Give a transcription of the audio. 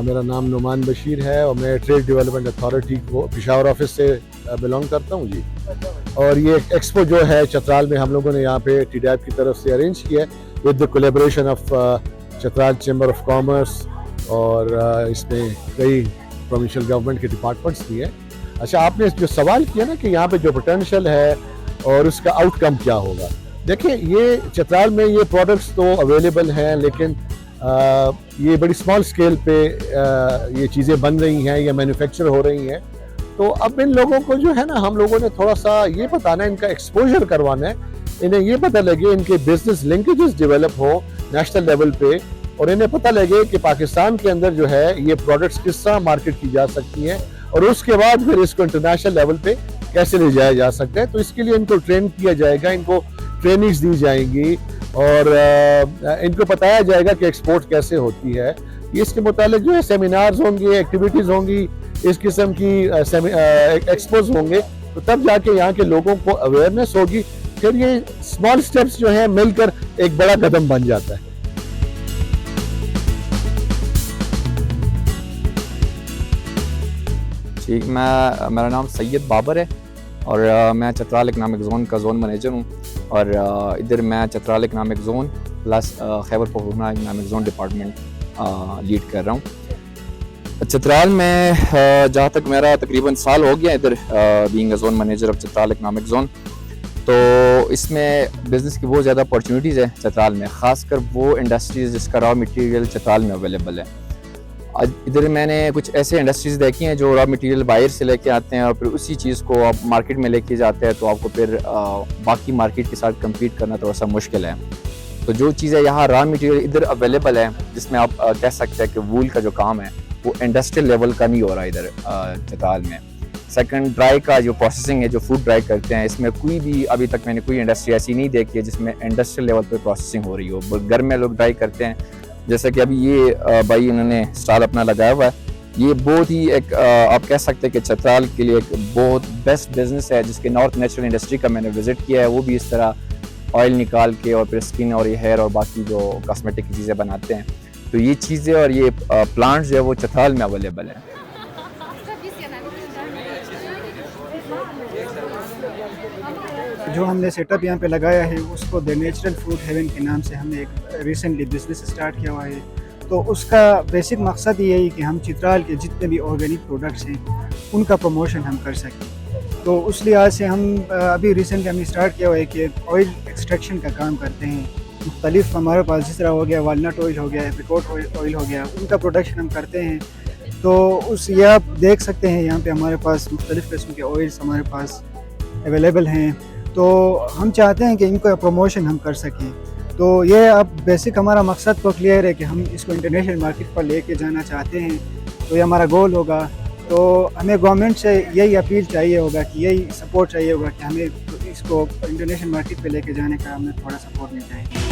मेरा नाम नुमान बशीर है और मैं ट्रेड डेवलपमेंट अथॉरिटी को पेशावर ऑफिस से बिलोंग करता हूँ जी। और ये एक्सपो जो है चतराल में हम लोगों ने यहाँ पे टीडैप की तरफ से अरेंज किया है with the collaboration of Chitral chamber of commerce और इसमें कई प्रोविंशियल गवर्नमेंट के डिपार्टमेंट्स भी हैं। अच्छा, आपने जो सवाल किया ना कि यहाँ पे जो पोटेंशियल है और उसका आउटकम क्या होगा, देखिए ये चतराल में ये प्रोडक्ट्स तो अवेलेबल हैं, लेकिन ये बड़ी स्मॉल स्केल पे ये चीज़ें बन रही हैं या मैन्युफैक्चर हो रही हैं। तो अब इन लोगों को जो है ना, हम लोगों ने थोड़ा सा ये बताना है, इनका एक्सपोजर करवाना है, इन्हें ये पता लगे, इनके बिजनेस लिंकेजेस डेवलप हो नेशनल लेवल पे, और इन्हें पता लगे कि पाकिस्तान के अंदर जो है ये प्रोडक्ट्स किस तरह मार्केट की जा सकती हैं और उसके बाद फिर इसको इंटरनेशनल लेवल पे कैसे ले जाया जा सकता है। तो इसके लिए इनको ट्रेन किया जाएगा, इनको ट्रेनिंग्स दी जाएंगी और इनको बताया जाएगा कि एक्सपोर्ट कैसे होती है। इसके मुतालिक जो है सेमिनार्स होंगे, एक्टिविटीज़ होंगी, इस किस्म की एक्सपोज होंगे, तो तब जाके यहाँ के लोगों को अवेयरनेस होगी। फिर ये स्मॉल स्टेप्स जो है मिलकर एक बड़ा कदम बन जाता है। ठीक, मेरा नाम सैयद बाबर है और मैं चतराल इकनॉमिक ज़ोन का ज़ोन मैनेजर हूँ और इधर मैं Chitral economic zone plus Khyber Pakhtunkhwa economic zone department lead कर रहा हूँ। चतराल में जहाँ तक मेरा तकरीबन साल हो गया इधर being a zone manager of Chitral economic zone, तो इसमें बिज़नेस की बहुत ज़्यादा अपॉर्चुनिटीज़ है चतराल में, ख़ासकर वो इंडस्ट्रीज़ जिसका रॉ मटेरियल चतराल में अवेलेबल है। इधर मैंने कुछ ऐसे इंडस्ट्रीज़ देखी हैं जो रॉ मटेरियल बाहर से लेके आते हैं और फिर उसी चीज़ को आप मार्केट में लेके जाते हैं, तो आपको फिर बाकी मार्केट के साथ कम्पीट करना थोड़ा सा मुश्किल है। तो जो चीज़ें यहाँ रॉ मटेरियल इधर अवेलेबल है, जिसमें आप कह सकते हैं कि वूल का जो काम है वो इंडस्ट्रियल लेवल का नहीं हो रहा इधर चतराल में। सेकंड, ड्राई का जो प्रोसेसिंग है, जो फूड ड्राई करते हैं, इसमें कोई भी अभी तक मैंने कोई इंडस्ट्री ऐसी नहीं देखी है जिसमें इंडस्ट्रियल लेवल पे प्रोसेसिंग हो रही हो। घर में लोग ड्राई करते हैं, जैसे कि अभी ये भाई इन्होंने स्टॉल अपना लगाया हुआ है, ये बहुत ही एक आप कह सकते हैं कि चतराल के लिए एक बहुत बेस्ट बिजनेस है, जिसके नॉर्थ नेचुरल इंडस्ट्री का मैंने विजिट किया है। वो भी इस तरह ऑयल निकाल के और फिर स्किन और ये हेयर और बाकी जो कॉस्मेटिक की चीज़ें बनाते हैं, तो ये चीज़ें और ये प्लांट्स जो है वो चतराल में अवेलेबल है। जो हमने सेटअप यहाँ पे लगाया है उसको द नेचुरल फ्रूट हेवन के नाम से हमने एक रिसेंटली बिजनेस स्टार्ट किया हुआ है। तो उसका बेसिक मकसद ये है कि हम चित्राल के जितने भी ऑर्गेनिक प्रोडक्ट्स हैं उनका प्रमोशन हम कर सकें। तो उस लिहाज से हम अभी रिसेंटली हमने स्टार्ट किया हुआ है कि ऑयल एक्सट्रैक्शन का काम करते हैं। मुख्तलिफ हमारे पास जिस तरह हो गया वालनट ऑयल हो गया, एप्रिकॉट ऑयल हो गया, उनका प्रोडक्शन हम करते हैं। तो उस ये आप देख सकते हैं यहाँ पे हमारे पास मुख्तलिफ़ किस्म के ऑयल्स हमारे पास अवेलेबल हैं। तो हम चाहते हैं कि इनका प्रमोशन हम कर सकें। तो ये अब बेसिक हमारा मकसद तो क्लियर है कि हम इसको इंटरनेशनल मार्केट पर लेके जाना चाहते हैं, तो ये हमारा गोल होगा। तो हमें गवर्नमेंट से यही अपील चाहिए होगा कि यही सपोर्ट चाहिए होगा कि हमें इसको इंटरनेशनल मार्केट पे लेके जाने का हमें थोड़ा सपोर्ट मिल जाए।